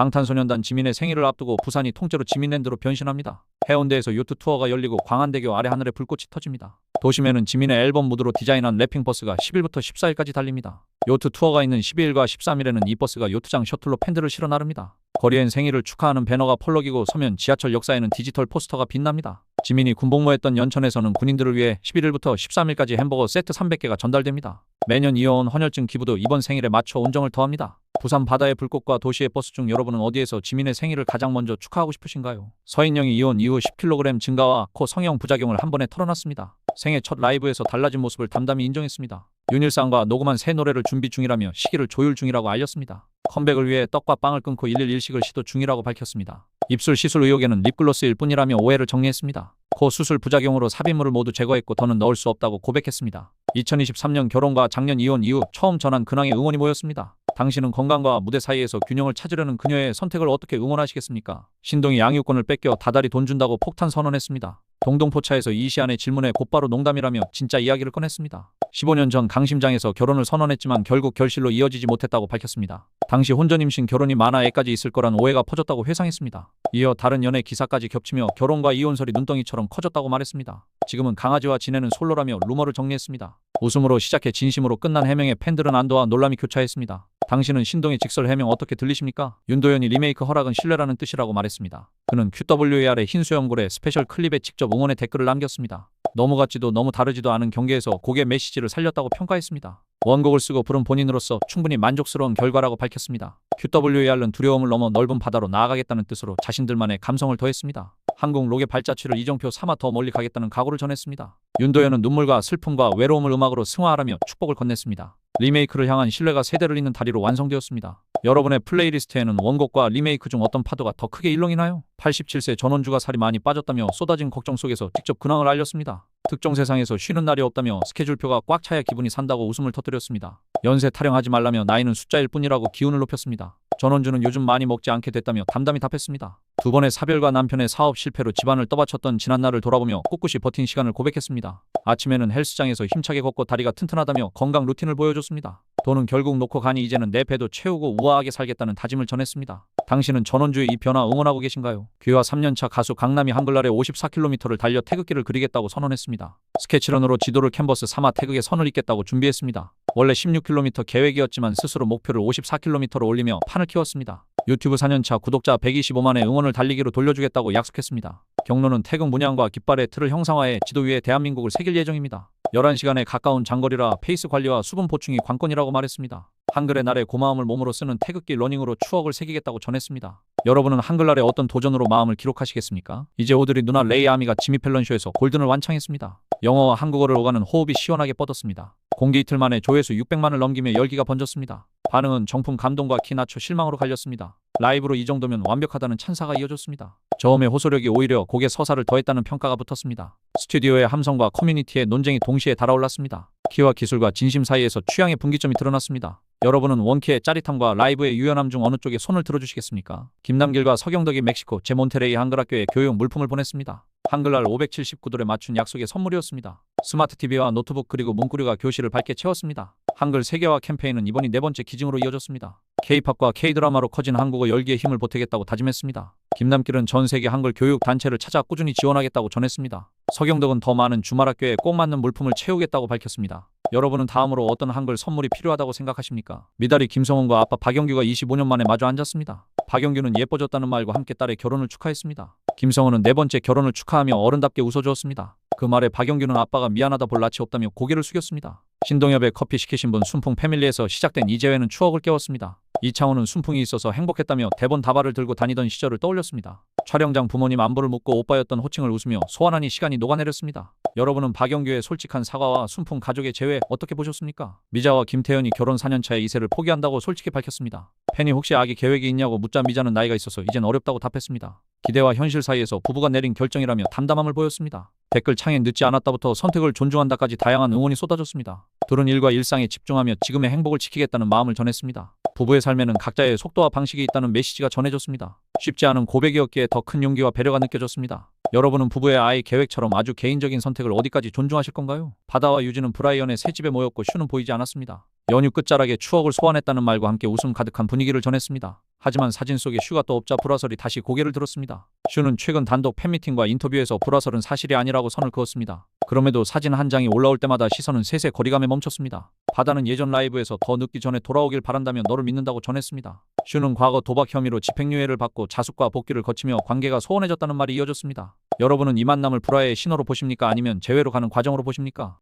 방탄소년단 지민의 생일을 앞두고 부산이 통째로 지민랜드로 변신합니다. 해운대에서 요트 투어가 열리고 광안대교 아래 하늘에 불꽃이 터집니다. 도심에는 지민의 앨범 무드로 디자인한 랩핑버스가 10일부터 14일까지 달립니다. 요트 투어가 있는 12일과 13일에는 이 버스가 요트장 셔틀로 팬들을 실어 나릅니다. 거리엔 생일을 축하하는 배너가 펄럭이고 서면 지하철 역사에는 디지털 포스터가 빛납니다. 지민이 군복무했던 연천에서는 군인들을 위해 11일부터 13일까지 햄버거 세트 300개가 전달됩니다. 매년 이어온 헌혈증 기부도 이번 생일에 맞춰 온정을 더합니다. 부산 바다의 불꽃과 도시의 버스 중 여러분은 어디에서 지민의 생일을 가장 먼저 축하하고 싶으신가요? 서인영이 이혼 이후 10kg 증가와 코 성형 부작용을 한 번에 털어놨습니다. 생애 첫 라이브에서 달라진 모습을 담담히 인정했습니다. 윤일상과 녹음한 새 노래를 준비 중이라며 시기를 조율 중이라고 알렸습니다. 컴백을 위해 떡과 빵을 끊고 일일 일식을 시도 중이라고 밝혔습니다. 입술 시술 의혹에는 립글로스일 뿐이라며 오해를 정리했습니다. 코 수술 부작용으로 삽입물을 모두 제거했고 더는 넣을 수 없다고 고백했습니다. 2023년 결혼과 작년 이혼 이후 처음 전한 근황에 응원이 모였습니다. 당신은 건강과 무대 사이에서 균형을 찾으려는 그녀의 선택을 어떻게 응원하시겠습니까? 신동이 양육권을 뺏겨 다달이 돈 준다고 폭탄 선언했습니다. 동동포차에서 이시안의 질문에 곧바로 농담이라며 진짜 이야기를 꺼냈습니다. 15년 전 강심장에서 결혼을 선언했지만 결국 결실로 이어지지 못했다고 밝혔습니다. 당시 혼전 임신 결혼이 많아 애까지 있을 거란 오해가 퍼졌다고 회상했습니다. 이어 다른 연애 기사까지 겹치며 결혼과 이혼설이 눈덩이처럼 커졌다고 말했습니다. 지금은 강아지와 지내는 솔로라며 루머를 정리했습니다. 웃음으로 시작해 진심으로 끝난 해명에 팬들은 안도와 놀람이 교차했습니다. 당신은 신동의 직설 해명 어떻게 들리십니까? 윤도현이 리메이크 허락은 신뢰라는 뜻이라고 말했습니다. 그는 QWER의 흰수염골에 스페셜 클립에 직접 응원의 댓글을 남겼습니다. 너무 같지도 너무 다르지도 않은 경계에서 곡의 메시지를 살렸다고 평가했습니다. 원곡을 쓰고 부른 본인으로서 충분히 만족스러운 결과라고 밝혔습니다. QWER는 두려움을 넘어 넓은 바다로 나아가겠다는 뜻으로 자신들만의 감성을 더했습니다. 한국 록의 발자취를 이정표 삼아 더 멀리 가겠다는 각오를 전했습니다. 윤도현은 눈물과 슬픔과 외로움을 음악으로 승화하라며 축복을 건넸습니다. 리메이크를 향한 신뢰가 세대를 잇는 다리로 완성되었습니다. 여러분의 플레이리스트에는 원곡과 리메이크 중 어떤 파도가 더 크게 일렁이나요? 87세 전원주가 살이 많이 빠졌다며 쏟아진 걱정 속에서 직접 근황을 알렸습니다. 특정 세상에서 쉬는 날이 없다며 스케줄표가 꽉 차야 기분이 산다고 웃음을 터뜨렸습니다. 연세 타령하지 말라며 나이는 숫자일 뿐이라고 기운을 높였습니다. 전원주는 요즘 많이 먹지 않게 됐다며 담담히 답했습니다. 두 번의 사별과 남편의 사업 실패로 집안을 떠받쳤던 지난날을 돌아보며 꿋꿋이 버틴 시간을 고백했습니다. 아침에는 헬스장에서 힘차게 걷고 다리가 튼튼하다며 건강 루틴을 보여줬습니다. 돈은 결국 놓고 가니 이제는 내 배도 채우고 우아하게 살겠다는 다짐을 전했습니다. 당신은 전원주의 이 변화 응원하고 계신가요? 귀화 3년차 가수 강남이 한글날에 54km를 달려 태극기를 그리겠다고 선언했습니다. 스케치런으로 지도를 캔버스 삼아 태극에 선을 잇겠다고 준비했습니다. 원래 16km 계획이었지만 스스로 목표를 54km로 올리며 판을 키웠습니다. 유튜브 4년차 구독자 125만의 응원을 달리기로 돌려주겠다고 약속했습니다. 경로는 태극 문양과 깃발의 틀을 형상화해 지도 위에 대한민국을 새길 예정입니다. 11시간에 가까운 장거리라 페이스 관리와 수분 보충이 관건이라고 말했습니다. 한글의 날에 고마움을 몸으로 쓰는 태극기 러닝으로 추억을 새기겠다고 전했습니다. 여러분은 한글날에 어떤 도전으로 마음을 기록하시겠습니까? 이제 오드리 누나 레이 아미가 지미 펠런쇼에서 골든을 완창했습니다. 영어와 한국어를 오가는 호흡이 시원하게 뻗었습니다. 공개 이틀 만에 조회수 600만을 넘기며 열기가 번졌습니다. 반응은 정품 감동과 키 낮춰 실망으로 갈렸습니다. 라이브로 이 정도면 완벽하다는 찬사가 이어졌습니다. 저음의 호소력이 오히려 곡의 서사를 더했다는 평가가 붙었습니다. 스튜디오의 함성과 커뮤니티의 논쟁이 동시에 달아올랐습니다. 키와 기술과 진심 사이에서 취향의 분기점이 드러났습니다. 여러분은 원키의 짜릿함과 라이브의 유연함 중 어느 쪽에 손을 들어주시겠습니까? 김남길과 서경덕이 멕시코 제몬테레이 한글학교에 교육 물품을 보냈습니다. 한글날 579돌에 맞춘 약속의 선물이었습니다. 스마트 TV와 노트북 그리고 문구류가 교실을 밝게 채웠습니다. 한글 세계화 캠페인은 이번이 네 번째 기증으로 이어졌습니다. K-팝과 K-드라마로 커진 한국어 열기에 힘을 보태겠다고 다짐했습니다. 김남길은 전 세계 한글 교육 단체를 찾아 꾸준히 지원하겠다고 전했습니다. 서경덕은 더 많은 주말학교에 꼭 맞는 물품을 채우겠다고 밝혔습니다. 여러분은 다음으로 어떤 한글 선물이 필요하다고 생각하십니까? 미다리 김성훈과 아빠 박영규가 25년 만에 마주 앉았습니다. 박영규는 예뻐졌다는 말과 함께 딸의 결혼을 축하했습니다. 김성훈은 네 번째 결혼을 축하하며 어른답게 웃어주었습니다. 그 말에 박영규는 아빠가 미안하다 볼 낯이 없다며 고개를 숙였습니다. 신동엽의 커피 시키신 분 순풍 패밀리에서 시작된 이재회는 추억을 깨웠습니다. 이창호는 순풍이 있어서 행복했다며 대본 다발을 들고 다니던 시절을 떠올렸습니다. 촬영장 부모님 안부를 묻고 오빠였던 호칭을 웃으며 소환하니 시간이 녹아내렸습니다. 여러분은 박영규의 솔직한 사과와 순풍 가족의 재회 어떻게 보셨습니까? 미자와 김태현이 결혼 4년차에 이세를 포기한다고 솔직히 밝혔습니다. 팬이 혹시 아기 계획이 있냐고 묻자 미자는 나이가 있어서 이젠 어렵다고 답했습니다. 기대와 현실 사이에서 부부가 내린 결정이라며 담담함을 보였습니다. 댓글 창에 늦지 않았다부터 선택을 존중한다까지 다양한 응원이 쏟아졌습니다. 둘은 일과 일상에 집중하며 지금의 행복을 지키겠다는 마음을 전했습니다. 부부의 삶에는 각자의 속도와 방식이 있다는 메시지가 전해졌습니다. 쉽지 않은 고백이었기에 더 큰 용기와 배려가 느껴졌습니다. 여러분은 부부의 아이 계획처럼 아주 개인적인 선택을 어디까지 존중하실 건가요? 바다와 유지는 브라이언의 새 집에 모였고 슈는 보이지 않았습니다. 연휴 끝자락에 추억을 소환했다는 말과 함께 웃음 가득한 분위기를 전했습니다. 하지만 사진 속에 슈가 또 없자 불화설이 다시 고개를 들었습니다. 슈는 최근 단독 팬미팅과 인터뷰에서 불화설은 사실이 아니라고 선을 그었습니다. 그럼에도 사진 한 장이 올라올 때마다 시선은 셋의 거리감에 멈췄습니다. 바다는 예전 라이브에서 더 늦기 전에 돌아오길 바란다며 너를 믿는다고 전했습니다. 슈는 과거 도박 혐의로 집행유예를 받고 자숙과 복귀를 거치며 관계가 소원해졌다는 말이 이어졌습니다. 여러분은 이 만남을 불화의 신호로 보십니까? 아니면 재회로 가는 과정으로 보십니까?